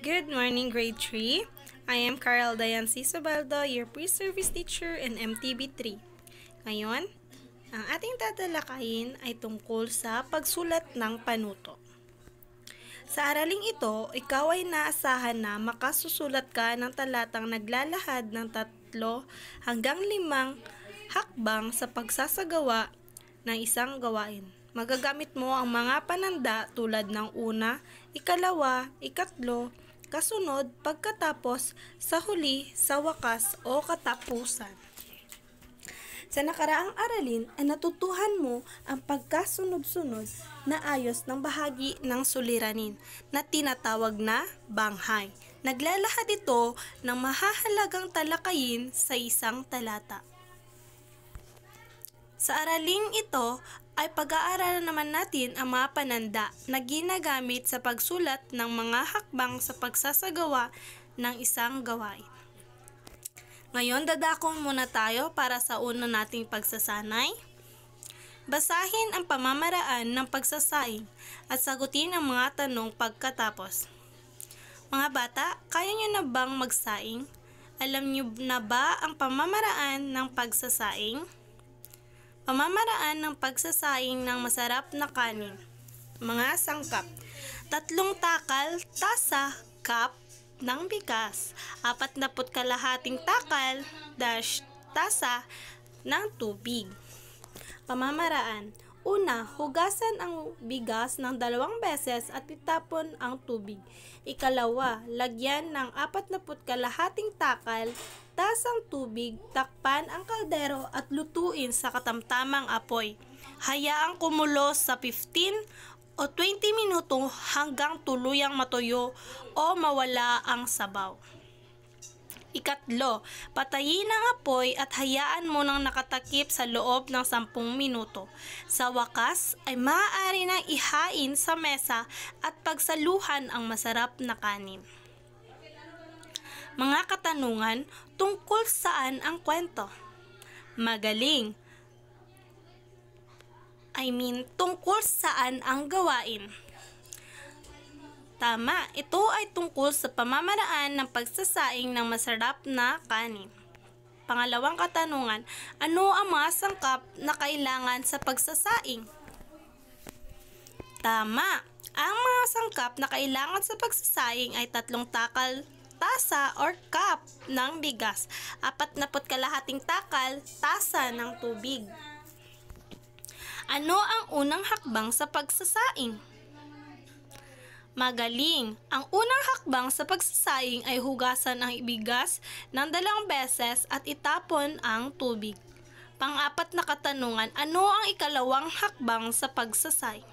Good morning, grade 3. I am Carl Dayan Sisobaldo, your pre-service teacher in MTB3. Ngayon, ang ating tatalakayin ay tungkol sa pagsulat ng panuto. Sa araling ito, ikaw ay naasahan na makasusulat ka ng talatang naglalahad ng 3 hanggang 5 hakbang sa pagsasagawa ng isang gawain. Magagamit mo ang mga pananda tulad ng una, ikalawa, ikatlo, kasunod, pagkatapos, sa huli, sa wakas o katapusan. Sa nakaraang aralin ay natutuhan mo ang pagkasunod-sunod na ayos ng bahagi ng suliranin na tinatawag na banghay. Naglalahad ito ng mahahalagang talakayin sa isang talata. Sa araling ito ay pag-aaralan naman natin ang mga pananda na ginagamit sa pagsulat ng mga hakbang sa pagsasagawa ng isang gawain. Ngayon, dadako muna tayo para sa una nating pagsasanay. Basahin ang pamamaraan ng pagsasaing at sagutin ang mga tanong pagkatapos. Mga bata, kaya nyo na bang magsaing? Alam nyo na ba ang pamamaraan ng pagsasaing? Pamamaraan ng pagsasaing ng masarap na kanin. Mga sangkap: 3 takal, tasa, cup ng bigas, 40 kalahating takal, tasa ng tubig. Pamamaraan: una, hugasan ang bigas ng 2 beses at itapon ang tubig. Ikalawa, lagyan ng 40 kalahating takal, tasang tubig, takpan ang kaldero at lutuin sa katamtamang apoy. Hayaang kumulo sa 15 o 20 minuto hanggang tuluyang matuyo o mawala ang sabaw. Ikatlo, patayin ang apoy at hayaan mo nang nakatakip sa loob ng 10 minuto. Sa wakas ay maaari nang ihain sa mesa at pagsaluhan ang masarap na kanin. Mga katanungan tungkol saan ang kwento? Magaling. Tungkol saan ang gawain? Tama, ito ay tungkol sa pamamaraan ng pagsasaing ng masarap na kanin. Pangalawang katanungan, ano ang mga sangkap na kailangan sa pagsasaing? Tama, ang mga sangkap na kailangan sa pagsasaing ay 3 takal, tasa or cup ng bigas, 40 kalahating takal, tasa ng tubig. Ano ang unang hakbang sa pagsasaing? Magaling! Ang unang hakbang sa pagsasaing ay hugasan ang bigas ng 2 beses at itapon ang tubig. Pang-4 na katanungan, ano ang ikalawang hakbang sa pagsasaing?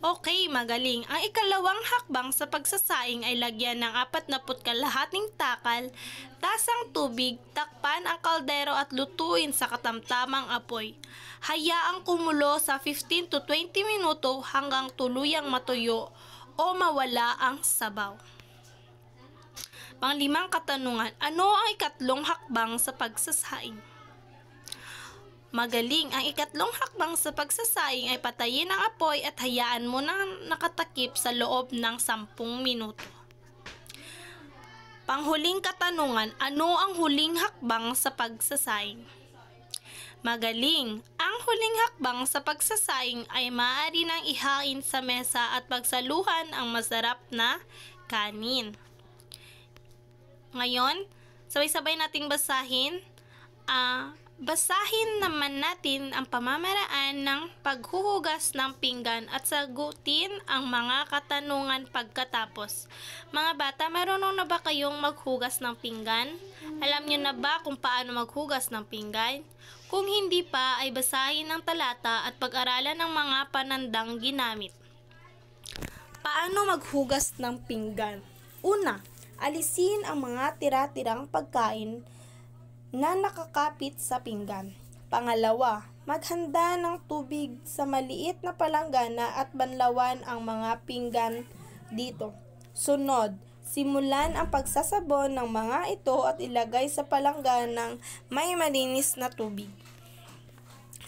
Okay, magaling. Ang ikalawang hakbang sa pagsasaing ay lagyan ng 40 kalahating takal, tasang tubig, takpan ang kaldero at lutuin sa katamtamang apoy. Hayaang kumulo sa 15 to 20 minuto hanggang tuluyang matuyo o mawala ang sabaw. Pang-5 katanungan, ano ang ikatlong hakbang sa pagsasaing? Magaling! Ang ikatlong hakbang sa pagsasaing ay patayin ang apoy at hayaan mo nang nakatakip sa loob ng 10 minuto. Panghuling katanungan, ano ang huling hakbang sa pagsasaing? Magaling! Ang huling hakbang sa pagsasaing ay maaari nang ihain sa mesa at pagsaluhan ang masarap na kanin. Ngayon, sabay-sabay nating basahin. Basahin naman natin ang pamamaraan ng paghuhugas ng pinggan at sagutin ang mga katanungan pagkatapos. Mga bata, marunong na ba kayong maghugas ng pinggan? Alam niyo na ba kung paano maghugas ng pinggan? Kung hindi pa, ay basahin ang talata at pag-aralan ng mga panandang ginamit. Paano maghugas ng pinggan? Una, alisin ang mga tira-tirang pagkain na nakakapit sa pinggan. Pangalawa, maghanda ng tubig sa maliit na palanggana at banlawan ang mga pinggan dito. Sunod, simulan ang pagsasabon ng mga ito at ilagay sa palangganang may malinis na tubig.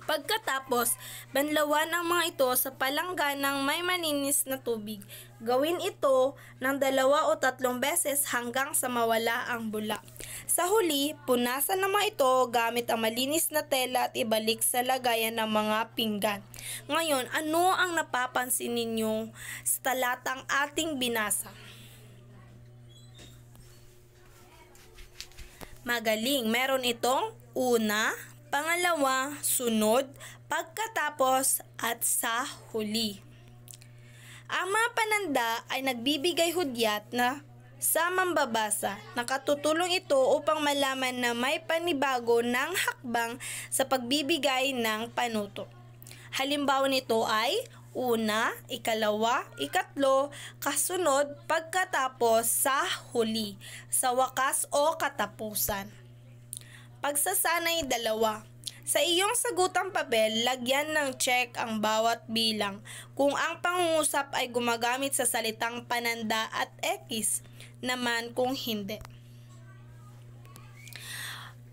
Pagkatapos, banlawan ang mga ito sa palangganang may malinis na tubig. Gawin ito ng 2 o 3 beses hanggang sa mawala ang bula. Sa huli, punasan ng mga ito gamit ang malinis na tela at ibalik sa lagayan ng mga pinggan. Ngayon, ano ang napapansin ninyo sa talatang ating binasa? Magaling, meron itong una, pangalawa, sunod, pagkatapos, at sa huli. Ang mga pananda ay nagbibigay hudyat na sa mambabasa. Nakatutulong ito upang malaman na may panibago ng hakbang sa pagbibigay ng panuto. Halimbawa nito ay una, ikalawa, ikatlo, kasunod, pagkatapos, sa huli, sa wakas o katapusan. Pagsasanay 2. Sa iyong sagutang papel, lagyan ng check ang bawat bilang kung ang pangungusap ay gumagamit sa salitang pananda at X naman kung hindi.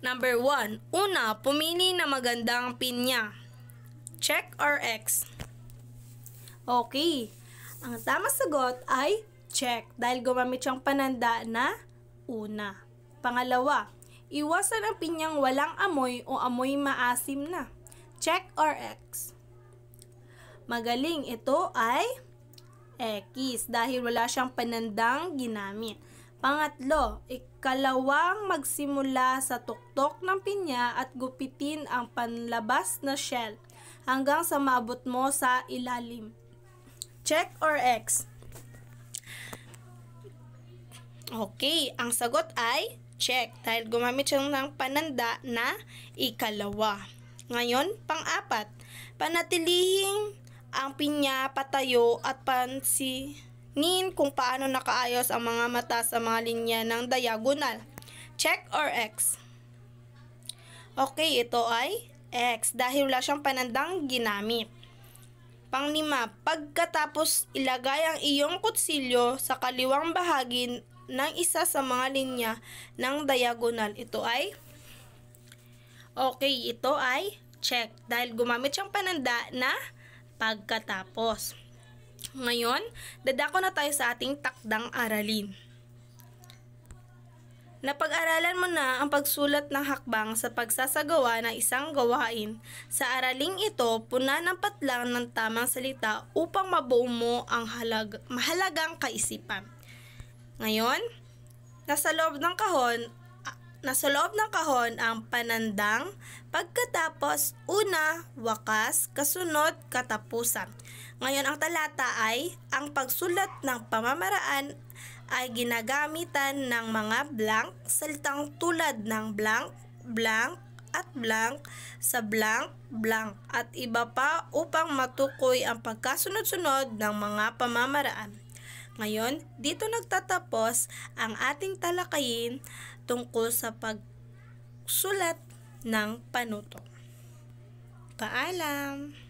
Number 1. Una, pumili ng magandang pinya. Check or X? Okay. Ang tamang sagot ay check dahil gumamit siyang pananda na una. Pangalawa, iwasan ang pinyang walang amoy o amoy maasim na. Check or X? Magaling, ito ay X dahil wala siyang panandang ginamit. Pangatlo, ikalawang magsimula sa tuktok ng pinya at gupitin ang panlabas na shell hanggang sa maabot mo sa ilalim. Check or X? Okay, ang sagot ay check dahil gumamit siya ng pananda na ikalawa. Ngayon, pang-4, panatilihing ang pinya patayo at pansinin kung paano nakaayos ang mga mata sa mga linya ng diagonal. Check or X? Okay, ito ay X dahil wala siyang panandang ginamit. Pang-5, pagkatapos ilagay ang iyong kutsilyo sa kaliwang bahagi ng isa sa mga linya ng diagonal. Ito ay okay, ito ay check dahil gumamit siyang pananda na pagkatapos. Ngayon, dadako na tayo sa ating takdang aralin. Napag-aralan mo na ang pagsulat ng hakbang sa pagsasagawa ng isang gawain. Sa araling ito, puna ng patlang ng tamang salita upang mabuo mo ang mahalagang kaisipan. Ngayon, nasa loob ng kahon ang panandang, pagkatapos, una, wakas, kasunod, katapusan. Ngayon, ang talata ay, ang pagsulat ng pamamaraan ay ginagamitan ng mga blank, salitang tulad ng blank, blank, at blank, sa blank, blank, at iba pa upang matukoy ang pagkasunod-sunod ng mga pamamaraan. Ngayon, dito nagtatapos ang ating talakayin tungkol sa pagsulat ng panuto. Paalam!